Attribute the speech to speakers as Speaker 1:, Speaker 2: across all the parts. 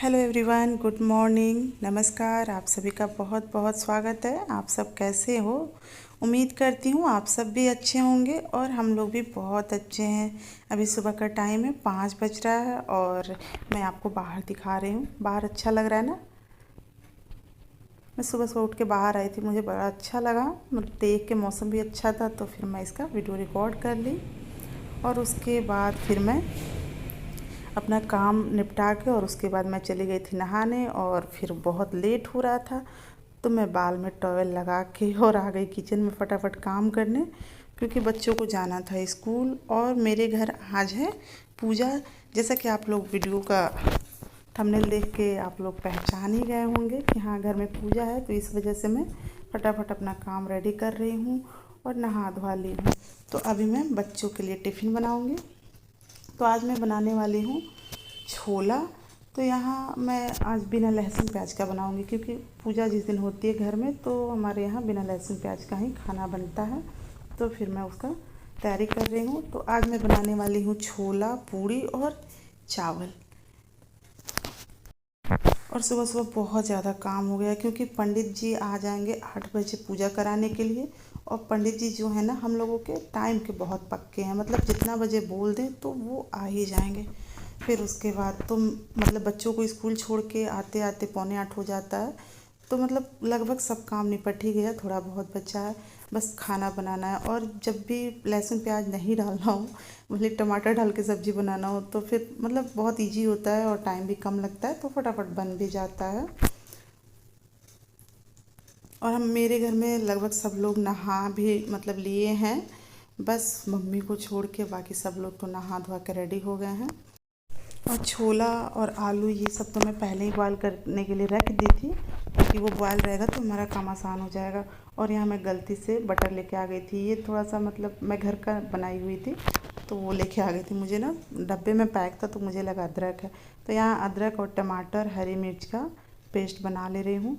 Speaker 1: Hello everyone, good morning, नमस्कार। आप सभी का बहुत बहुत स्वागत है। आप सब कैसे हो? उम्मीद करती हूँ आप सब भी अच्छे होंगे और हम लोग भी बहुत अच्छे हैं। अभी सुबह का टाइम है, 5 बज रहा है और मैं आपको बाहर दिखा रही हूँ। बाहर अच्छा लग रहा है ना? मैं सुबह सुबह उठ के बाहर आई थी, मुझे बड़ा अच्छा लगा, मतलब देख के मौसम भी अच्छा था, तो फिर मैं इसका वीडियो रिकॉर्ड कर ली। और उसके बाद फिर मैं अपना काम निपटा के और उसके बाद मैं चली गई थी नहाने। और फिर बहुत लेट हो रहा था तो मैं बाल में टॉवेल लगा के और आ गई किचन में फटाफट काम करने, क्योंकि बच्चों को जाना था स्कूल। और मेरे घर आज है पूजा। जैसा कि आप लोग वीडियो का थंबनेल देख के आप लोग पहचान ही गए होंगे कि हाँ, घर में पूजा है, तो इस वजह से मैं फटाफट अपना काम रेडी कर रही हूँ और नहा धोवा ली हूँ। तो अभी मैं बच्चों के लिए टिफ़िन बनाऊँगी। तो आज मैं बनाने वाली हूँ छोला। तो यहाँ मैं आज बिना लहसुन प्याज का बनाऊँगी, क्योंकि पूजा जिस दिन होती है घर में तो हमारे यहाँ बिना लहसुन प्याज का ही खाना बनता है। तो फिर मैं उसका तैयारी कर रही हूँ। तो आज मैं बनाने वाली हूँ छोला, पूड़ी और चावल। और सुबह सुबह बहुत ज़्यादा काम हो गया, क्योंकि पंडित जी आ जाएंगे 8 बजे पूजा कराने के लिए। और पंडित जी जो है ना, हम लोगों के टाइम के बहुत पक्के हैं, मतलब जितना बजे बोल दें तो वो आ ही जाएंगे। फिर उसके बाद तो मतलब बच्चों को स्कूल छोड़ के आते आते 7:45 हो जाता है। तो मतलब लगभग सब काम निपट ही गया, थोड़ा बहुत बचा है, बस खाना बनाना है। और जब भी लहसुन प्याज नहीं डालना हो, मतलब टमाटर डाल के सब्ज़ी बनाना हो, तो फिर मतलब बहुत इजी होता है और टाइम भी कम लगता है, तो फटाफट बन भी जाता है। और हम मेरे घर में लगभग सब लोग नहा भी मतलब लिए हैं, बस मम्मी को छोड़ के बाकी सब लोग तो नहा धोवा के रेडी हो गए हैं। और छोला और आलू ये सब तो मैं पहले ही बॉयल करने के लिए रख दी थी, क्योंकि वो बॉयल रहेगा तो हमारा काम आसान हो जाएगा। और यहाँ मैं गलती से बटर लेके आ गई थी, ये थोड़ा सा मतलब मैं घर का बनाई हुई थी तो वो लेके आ गई थी। मुझे ना डब्बे में पैक था तो मुझे लगा अदरक है, तो यहाँ अदरक और टमाटर हरी मिर्च का पेस्ट बना ले रही हूँ।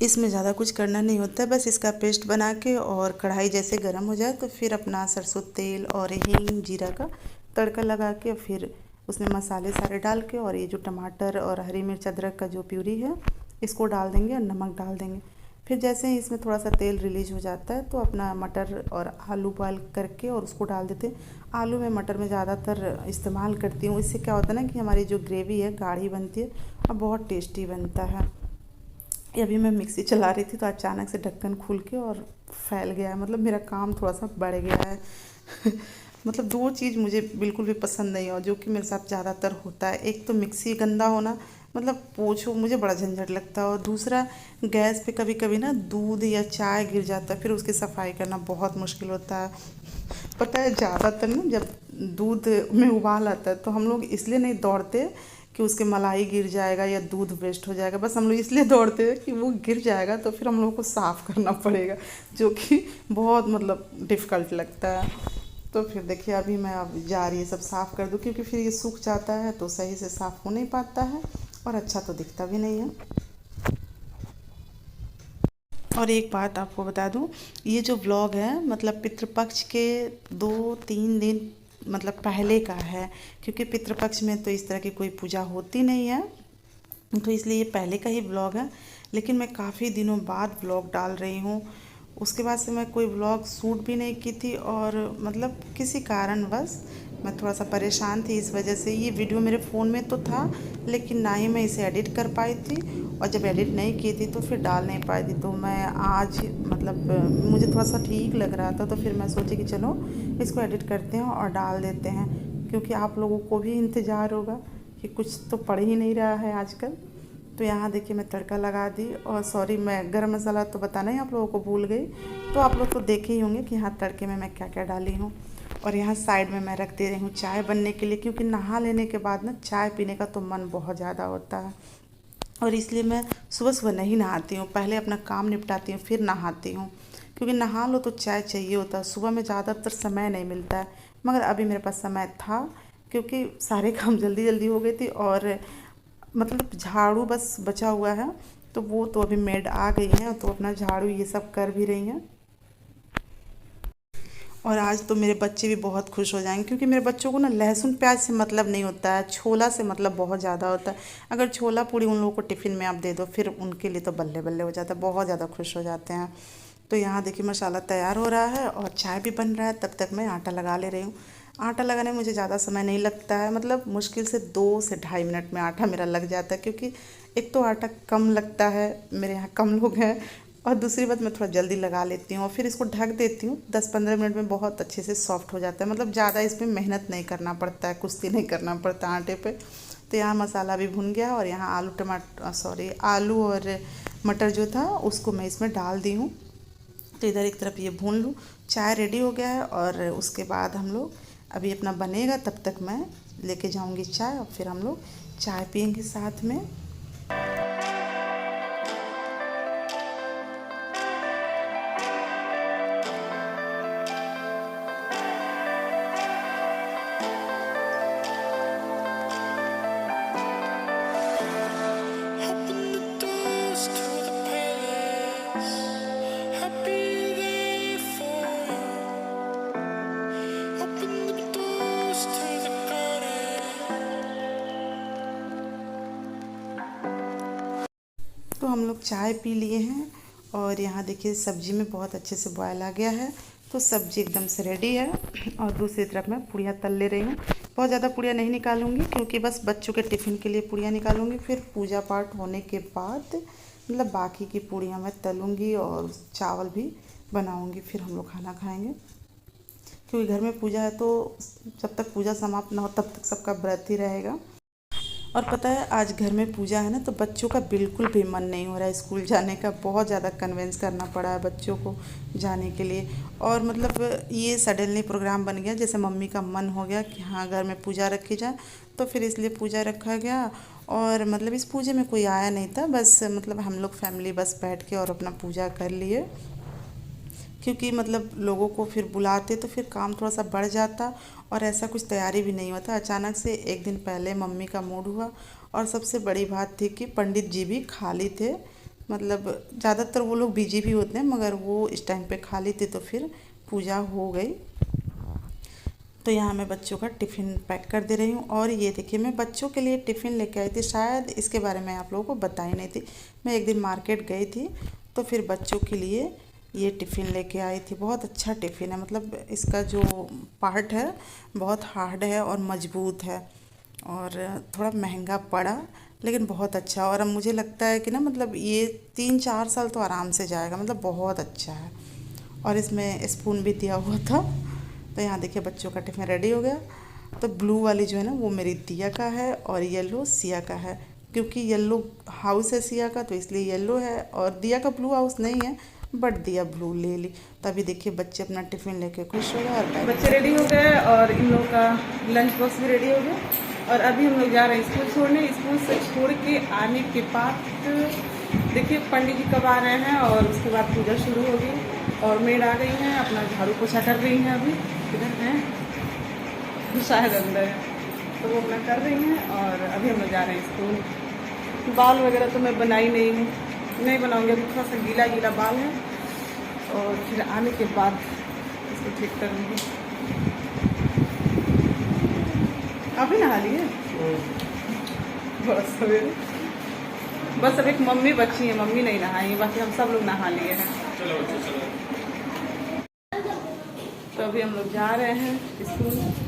Speaker 1: इसमें ज़्यादा कुछ करना नहीं होता है, बस इसका पेस्ट बना के और कढ़ाई जैसे गर्म हो जाए तो फिर अपना सरसों तेल और हींग जीरा का तड़का लगा के फिर उसमें मसाले सारे डाल के और ये जो टमाटर और हरी मिर्च अदरक का जो प्यूरी है इसको डाल देंगे और नमक डाल देंगे। फिर जैसे ही इसमें थोड़ा सा तेल रिलीज हो जाता है तो अपना मटर और आलू बॉयल करके और उसको डाल देते हैं। आलू में मटर में ज़्यादातर इस्तेमाल करती हूँ, इससे क्या होता है ना कि हमारी जो ग्रेवी है गाढ़ी बनती है और बहुत टेस्टी बनता है। ये अभी मैं मिक्सी चला रही थी तो अचानक से ढक्कन खुल के और फैल गया है, मतलब मेरा काम थोड़ा सा बढ़ गया है। मतलब दो चीज़ मुझे बिल्कुल भी पसंद नहीं और जो कि मेरे साथ ज़्यादातर होता है। एक तो मिक्सी गंदा होना, मतलब पोछो मुझे बड़ा झंझट लगता है, और दूसरा गैस पे कभी कभी ना दूध या चाय गिर जाता है, फिर उसकी सफाई करना बहुत मुश्किल होता है। पता है, ज़्यादातर ना जब दूध में उबाल आता है तो हम लोग इसलिए नहीं दौड़ते कि उसके मलाई गिर जाएगा या दूध वेस्ट हो जाएगा, बस हम लोग इसलिए दौड़ते हैं कि वो गिर जाएगा तो फिर हम लोग को साफ़ करना पड़ेगा, जो कि बहुत मतलब डिफ़िकल्ट लगता है। तो फिर देखिए अभी मैं अब जा रही है सब साफ़ कर दूँ, क्योंकि फिर ये सूख जाता है तो सही से साफ़ हो नहीं पाता है और अच्छा तो दिखता भी नहीं है। और एक बात आपको बता दूं, ये जो व्लॉग है मतलब पितृपक्ष के 2-3 दिन मतलब पहले का है, क्योंकि पितृपक्ष में तो इस तरह की कोई पूजा होती नहीं है, तो इसलिए ये पहले का ही व्लॉग है। लेकिन मैं काफ़ी दिनों बाद व्लॉग डाल रही हूँ। उसके बाद से मैं कोई व्लॉग शूट भी नहीं की थी, और मतलब किसी कारणवश मैं थोड़ा सा परेशान थी, इस वजह से ये वीडियो मेरे फ़ोन में तो था लेकिन ना ही मैं इसे एडिट कर पाई थी, और जब एडिट नहीं की थी तो फिर डाल नहीं पाई थी। तो मैं आज मतलब मुझे थोड़ा सा ठीक लग रहा था, तो फिर मैं सोची कि चलो इसको एडिट करते हैं और डाल देते हैं, क्योंकि आप लोगों को भी इंतज़ार होगा कि कुछ तो पड़ ही नहीं रहा है आजकल। तो यहाँ देखिए मैं तड़का लगा दी, और सॉरी मैं गरम मसाला तो बताना ही आप लोगों को भूल गई। तो आप लोग तो देखे ही होंगे कि यहाँ तड़के में मैं क्या क्या डाली हूँ। और यहाँ साइड में मैं रख दे रही हूँ चाय बनने के लिए, क्योंकि नहा लेने के बाद ना चाय पीने का तो मन बहुत ज़्यादा होता है, और इसलिए मैं सुबह सुबह नहीं नहाती हूँ, पहले अपना काम निपटाती हूँ फिर नहाती हूँ। क्योंकि नहा लो तो चाय चाहिए होता है, सुबह में ज़्यादातर समय नहीं मिलता है, मगर अभी मेरे पास समय था, क्योंकि सारे काम जल्दी जल्दी हो गई थी। और मतलब झाड़ू बस बचा हुआ है, तो वो तो अभी मेड आ गई हैं तो अपना झाड़ू ये सब कर भी रही हैं। और आज तो मेरे बच्चे भी बहुत खुश हो जाएंगे, क्योंकि मेरे बच्चों को ना लहसुन प्याज से मतलब नहीं होता है, छोला से मतलब बहुत ज़्यादा होता है। अगर छोला पूड़ी उन लोगों को टिफ़िन में आप दे दो, फिर उनके लिए तो बल्ले बल्ले हो जाता है, बहुत ज़्यादा खुश हो जाते हैं। तो यहाँ देखिए मसाला तैयार हो रहा है और चाय भी बन रहा है, तब तक मैं आटा लगा ले रही हूँ। आटा लगाने में मुझे ज़्यादा समय नहीं लगता है, मतलब मुश्किल से 2 से ढाई मिनट में आटा मेरा लग जाता है, क्योंकि एक तो आटा कम लगता है, मेरे यहाँ कम लोग हैं, और दूसरी बात मैं थोड़ा जल्दी लगा लेती हूँ और फिर इसको ढक देती हूँ। 10-15 मिनट में बहुत अच्छे से सॉफ्ट हो जाता है, मतलब ज़्यादा इसमें मेहनत नहीं करना पड़ता है, कुश्ती नहीं करना पड़ता आटे पे। तो यहाँ मसाला भी भुन गया और यहाँ आलू और मटर जो था उसको मैं इसमें डाल दी हूँ। तो इधर एक तरफ ये भून लूँ। चाय रेडी हो गया है और उसके बाद हम लोग अभी अपना बनेगा, तब तक मैं लेके जाऊँगी चाय और फिर हम लोग चाय पियेंगे साथ में। तो हम लोग चाय पी लिए हैं और यहाँ देखिए सब्जी में बहुत अच्छे से बॉयल आ गया है, तो सब्जी एकदम से रेडी है। और दूसरी तरफ मैं पुड़िया तल ले रही हूँ। बहुत ज़्यादा पुड़िया नहीं निकालूंगी, क्योंकि बस बच्चों के टिफ़िन के लिए पुड़िया निकालूंगी, फिर पूजा पाठ होने के बाद मतलब बाकी की पुड़िया मैं तलूँगी और चावल भी बनाऊँगी, फिर हम लोग खाना खाएँगे। क्योंकि घर में पूजा है तो जब तक पूजा समाप्त ना हो तब तक सबका व्रत ही रहेगा। और पता है आज घर में पूजा है ना, तो बच्चों का बिल्कुल भी मन नहीं हो रहा है स्कूल जाने का। बहुत ज़्यादा कन्विंस करना पड़ा है बच्चों को जाने के लिए। और मतलब ये सडनली प्रोग्राम बन गया, जैसे मम्मी का मन हो गया कि हाँ घर में पूजा रखी जाए, तो फिर इसलिए पूजा रखा गया। और मतलब इस पूजे में कोई आया नहीं था, बस मतलब हम लोग फैमिली बस बैठ के और अपना पूजा कर लिए। क्योंकि मतलब लोगों को फिर बुलाते तो फिर काम थोड़ा सा बढ़ जाता और ऐसा कुछ तैयारी भी नहीं होता। अचानक से एक दिन पहले मम्मी का मूड हुआ और सबसे बड़ी बात थी कि पंडित जी भी खाली थे। मतलब ज़्यादातर वो लोग बिजी भी होते हैं, मगर वो इस टाइम पे खाली थे, तो फिर पूजा हो गई। तो यहाँ मैं बच्चों का टिफ़िन पैक कर दे रही हूँ। और ये देखिए मैं बच्चों के लिए टिफ़िन लेके आई थी, शायद इसके बारे में आप लोगों को बताई नहीं थी। मैं एक दिन मार्केट गई थी तो फिर बच्चों के लिए ये टिफ़िन लेके आई थी। बहुत अच्छा टिफ़िन है, मतलब इसका जो पार्ट है बहुत हार्ड है और मजबूत है, और थोड़ा महंगा पड़ा लेकिन बहुत अच्छा। और अब मुझे लगता है कि ना मतलब ये 3-4 साल तो आराम से जाएगा, मतलब बहुत अच्छा है। और इसमें स्पून भी दिया हुआ था। तो यहाँ देखिए बच्चों का टिफ़िन रेडी हो गया। तो ब्लू वाली जो है ना वो मेरी दिया का है और येलो सिया का है, क्योंकि येलो हाउस है सिया का तो इसलिए येलो है, और दिया का ब्लू हाउस नहीं है, बट दिया ब्लू ले ली। तभी देखिए बच्चे अपना टिफ़िन लेके खुश हो गए और बच्चे रेडी हो गए और इन लोगों का लंच बॉक्स भी रेडी हो गया। और अभी हम लोग जा रहे हैं स्कूल छोड़ने। स्कूल से छोड़ के आने के बाद देखिए पंडित जी कब आ रहे हैं और उसके बाद पूजा शुरू होगी। और मेड आ गई हैं, अपना झाड़ू पोछा कर रही हैं। अभी इधर हैं, शायद अंदर है, तो वो अपना कर रही हैं। और अभी हम लोग जा रहे हैं स्कूल। बाल वगैरह तो मैं बनाई नहीं बनाऊंगी, अभी थोड़ा सा गीला गीला बाल है, और फिर आने के बाद इसको ठीक करूँगी। अभी नहा लिए बस सवेरे, बस अब एक मम्मी बची है, मम्मी नहीं नहाई, बाकी हम सब लोग नहा लिए हैं। तो अभी हम लोग जा रहे हैं स्कूल।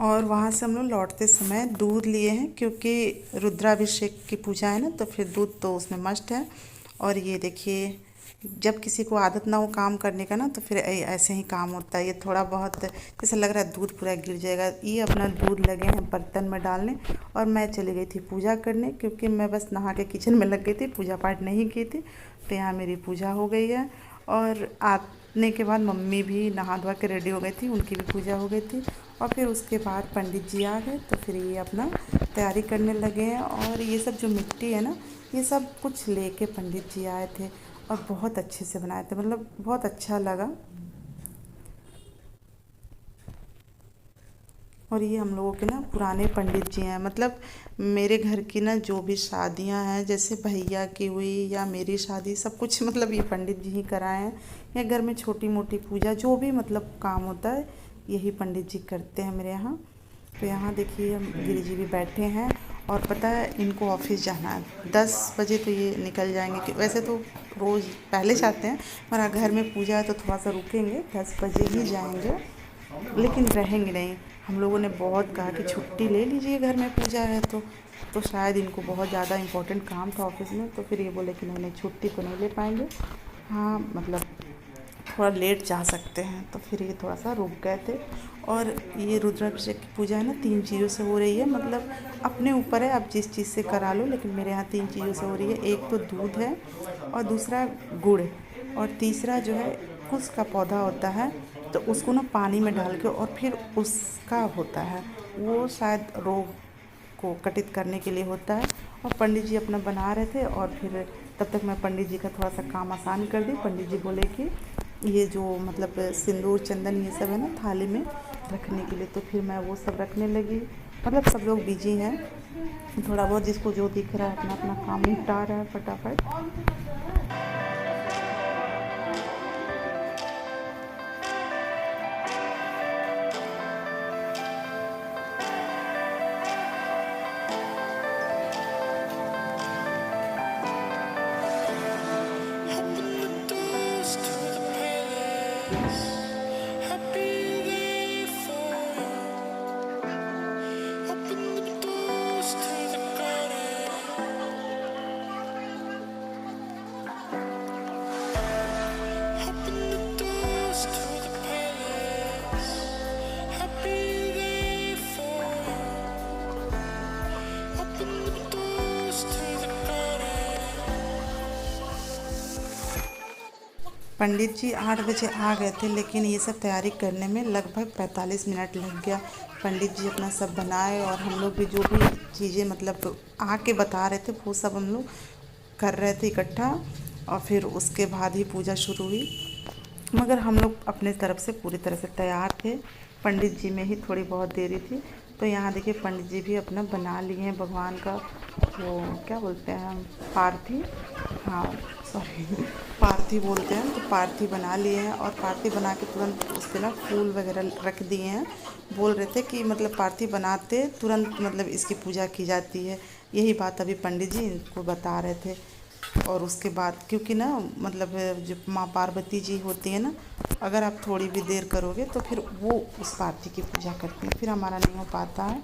Speaker 1: और वहाँ से हम लोग लौटते समय दूध लिए हैं, क्योंकि रुद्राभिषेक की पूजा है ना, तो फिर दूध तो उसमें मस्ट है। और ये देखिए जब किसी को आदत ना हो काम करने का ना तो फिर ऐसे ही काम होता है। ये थोड़ा बहुत जैसे लग रहा है दूध पूरा गिर जाएगा। ये अपना दूध लगे हैं बर्तन में डालने और मैं चली गई थी पूजा करने, क्योंकि मैं बस नहा के किचन में लग गई थी, पूजा पाठ नहीं की थी। तो यहाँ मेरी पूजा हो गई है और आने के बाद मम्मी भी नहा धोवा के रेडी हो गई थी, उनकी भी पूजा हो गई थी। और फिर उसके बाद पंडित जी आ गए तो फिर ये अपना तैयारी करने लगे हैं। और ये सब जो मिट्टी है ना, ये सब कुछ लेके पंडित जी आए थे और बहुत अच्छे से बनाए थे, मतलब बहुत अच्छा लगा। और ये हम लोगों के ना पुराने पंडित जी हैं, मतलब मेरे घर की ना जो भी शादियां हैं, जैसे भैया की हुई या मेरी शादी, सब कुछ मतलब ये पंडित जी ही कराए हैं। या घर में छोटी मोटी पूजा जो भी मतलब काम होता है यही पंडित जी करते हैं मेरे यहाँ। तो यहाँ देखिए गिरी जी भी बैठे हैं और पता है इनको ऑफिस जाना है 10 बजे, तो ये निकल जाएंगे कि वैसे तो रोज़ पहले जाते हैं, हमारा घर में पूजा है तो थोड़ा सा रुकेंगे, 10 बजे ही जाएंगे, लेकिन रहेंगे नहीं। हम लोगों ने बहुत कहा कि छुट्टी ले लीजिए, घर में पूजा है तो शायद इनको बहुत ज़्यादा इम्पोर्टेंट काम था ऑफिस में, तो फिर ये बोले कि नहीं नहीं छुट्टी तो नहीं ले पाएंगे, हाँ मतलब थोड़ा लेट जा सकते हैं। तो फिर ये थोड़ा सा रुक गए थे। और ये रुद्राभिषेक की पूजा है ना 3 चीज़ों से हो रही है, मतलब अपने ऊपर है, आप जिस चीज़ से करा लो, लेकिन मेरे यहाँ 3 चीज़ों से हो रही है। एक तो दूध है और दूसरा गुड़ और तीसरा जो है कुश का पौधा होता है, तो उसको ना पानी में डाल के और फिर उसका होता है, वो शायद रोग को कटित करने के लिए होता है। और पंडित जी अपना बना रहे थे और फिर तब तक मैं पंडित जी का थोड़ा सा काम आसान कर दी। पंडित जी बोले कि ये जो मतलब सिंदूर चंदन ये सब है ना थाली में रखने के लिए, तो फिर मैं वो सब रखने लगी। मतलब सब लोग बिजी हैं, थोड़ा बहुत जिसको जो दिख रहा है अपना अपना काम निपटा रहा है फटाफट। पंडित जी 8 बजे आ गए थे, लेकिन ये सब तैयारी करने में लगभग 45 मिनट लग गया। पंडित जी अपना सब बनाए और हम लोग भी जो भी चीज़ें मतलब आके बता रहे थे वो सब हम लोग कर रहे थे इकट्ठा, और फिर उसके बाद ही पूजा शुरू हुई। मगर हम लोग अपने तरफ से पूरी तरह से तैयार थे, पंडित जी में ही थोड़ी बहुत देरी थी। तो यहाँ देखिए पंडित जी भी अपना बना लिए हैं भगवान का, वो क्या बोलते हैं हम, पार्थी, हाँ सॉरी पार्थी बोलते हैं, तो पार्थी बना लिए हैं। और पार्थी बना के तुरंत उस पर ना फूल वगैरह रख दिए हैं। बोल रहे थे कि मतलब पार्थी बनाते तुरंत मतलब इसकी पूजा की जाती है, यही बात अभी पंडित जी इनको बता रहे थे। और उसके बाद क्योंकि ना मतलब जो माँ पार्वती जी होती है ना, अगर आप थोड़ी भी देर करोगे तो फिर वो उस पार्थी की पूजा करती हैं, फिर हमारा नहीं हो पाता है।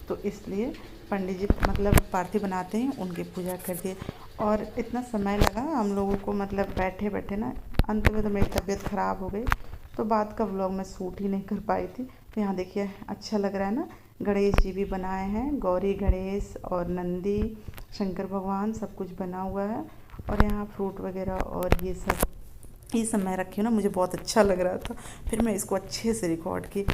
Speaker 1: तो इसलिए पंडित जी मतलब पार्थी बनाते हैं उनकी पूजा कर दिए। और इतना समय लगा हम लोगों को, मतलब बैठे बैठे ना अंत में तो मेरी तबीयत ख़राब हो गई, तो बाद का व्लॉग मैं शूट ही नहीं कर पाई थी। तो यहाँ देखिए अच्छा लग रहा है ना, गणेश जी भी बनाए हैं, गौरी गणेश और नंदी शंकर भगवान सब कुछ बना हुआ है। और यहाँ फ्रूट वगैरह और ये सब मैं रखी हूँ ना, मुझे बहुत अच्छा लग रहा था, फिर मैं इसको अच्छे से रिकॉर्ड की।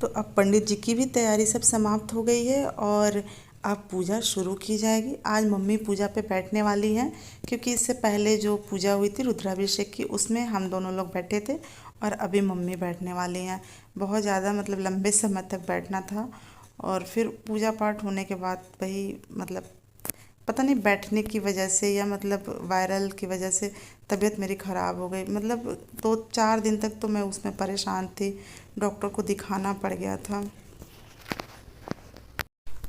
Speaker 1: तो अब पंडित जी की भी तैयारी सब समाप्त हो गई है और अब पूजा शुरू की जाएगी। आज मम्मी पूजा पे बैठने वाली हैं, क्योंकि इससे पहले जो पूजा हुई थी रुद्राभिषेक की उसमें हम दोनों लोग बैठे थे और अभी मम्मी बैठने वाली हैं। बहुत ज़्यादा मतलब लंबे समय तक बैठना था और फिर पूजा पाठ होने के बाद वही मतलब पता नहीं बैठने की वजह से या मतलब वायरल की वजह से तबीयत मेरी ख़राब हो गई। मतलब 2-4 दिन तक तो मैं उसमें परेशान थी, डॉक्टर को दिखाना पड़ गया था।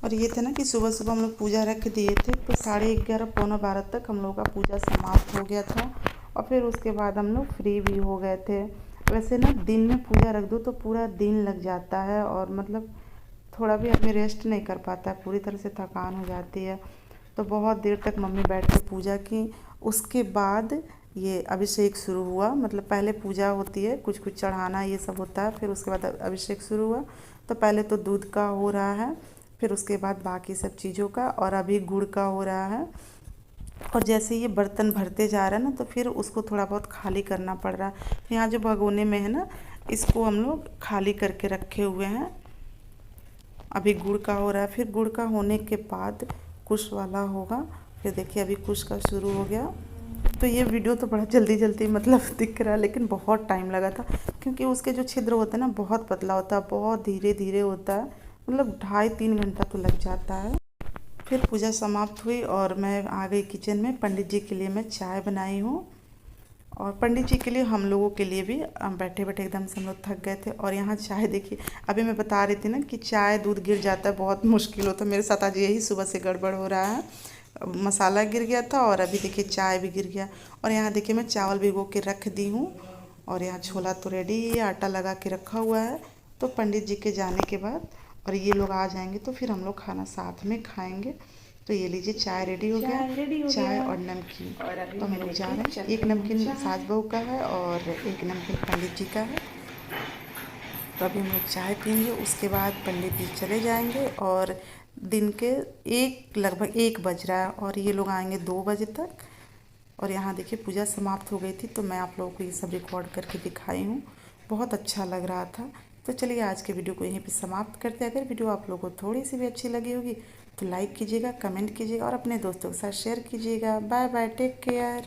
Speaker 1: और ये थे ना कि सुबह सुबह हम लोग पूजा रख दिए थे, तो 11:30 पौने 12 तक हम लोगों का पूजा समाप्त हो गया था और फिर उसके बाद हम लोग फ्री भी हो गए थे। वैसे ना दिन में पूजा रख दो तो पूरा दिन लग जाता है और मतलब थोड़ा भी आदमी रेस्ट नहीं कर पाता है, पूरी तरह से थकान हो जाती है। तो बहुत देर तक मम्मी बैठ के पूजा की। उसके बाद ये अभिषेक शुरू हुआ। मतलब पहले पूजा होती है, कुछ कुछ चढ़ाना ये सब होता है, फिर उसके बाद अभिषेक शुरू हुआ। तो पहले तो दूध का हो रहा है, फिर उसके बाद बाकी सब चीज़ों का, और अभी गुड़ का हो रहा है। और जैसे ये बर्तन भरते जा रहा है ना, तो फिर उसको थोड़ा बहुत खाली करना पड़ रहा है। यहाँ जो भगोने में है ना, इसको हम लोग खाली करके रखे हुए हैं। अभी गुड़ का हो रहा है, फिर गुड़ का होने के बाद कुश वाला होगा। फिर देखिए अभी कुश का शुरू हो गया। तो ये वीडियो तो बड़ा जल्दी जल्दी मतलब दिख रहा है, लेकिन बहुत टाइम लगा था, क्योंकि उसके जो छिद्र होते हैं ना बहुत पतला होता है, बहुत धीरे धीरे होता है। मतलब 2.5-3 घंटा तो लग जाता है। फिर पूजा समाप्त हुई और मैं आ गई किचन में। पंडित जी के लिए मैं चाय बनाई हूँ, और पंडित जी के लिए, हम लोगों के लिए भी। बैठे बैठे एकदम से हम लोग थक गए थे। और यहाँ चाय देखिए, अभी मैं बता रही थी ना कि चाय दूध गिर जाता है, बहुत मुश्किल होता है। मेरे साथ आज यही सुबह से गड़बड़ हो रहा है। मसाला गिर गया था और अभी देखिए चाय भी गिर गया। और यहाँ देखिए मैं चावल भिगो के रख दी हूँ, और यहाँ छोला तो रेडी है, आटा लगा के रखा हुआ है। तो पंडित जी के जाने के बाद और ये लोग आ जाएंगे तो फिर हम लोग खाना साथ में खाएंगे। तो ये लीजिए चाय रेडी हो गया, चाय और नमकीन। तो हम लोग जा रहे हैं। एक नमकीन सास बहू का है और एक नमकीन पंडित जी का है। तो अभी हम लोग चाय पियेंगे, उसके बाद पंडित जी चले जाएंगे। और दिन के लगभग 1 बज रहा है, और ये लोग आएंगे 2 बजे तक। और यहाँ देखिए पूजा समाप्त हो गई थी, तो मैं आप लोगों को ये सब रिकॉर्ड करके दिखाई हूँ। बहुत अच्छा लग रहा था। तो चलिए आज के वीडियो को यहीं पे समाप्त करते हैं। अगर वीडियो आप लोगों को थोड़ी सी भी अच्छी लगी होगी तो लाइक कीजिएगा, कमेंट कीजिएगा और अपने दोस्तों के साथ शेयर कीजिएगा। Bye bye, take care.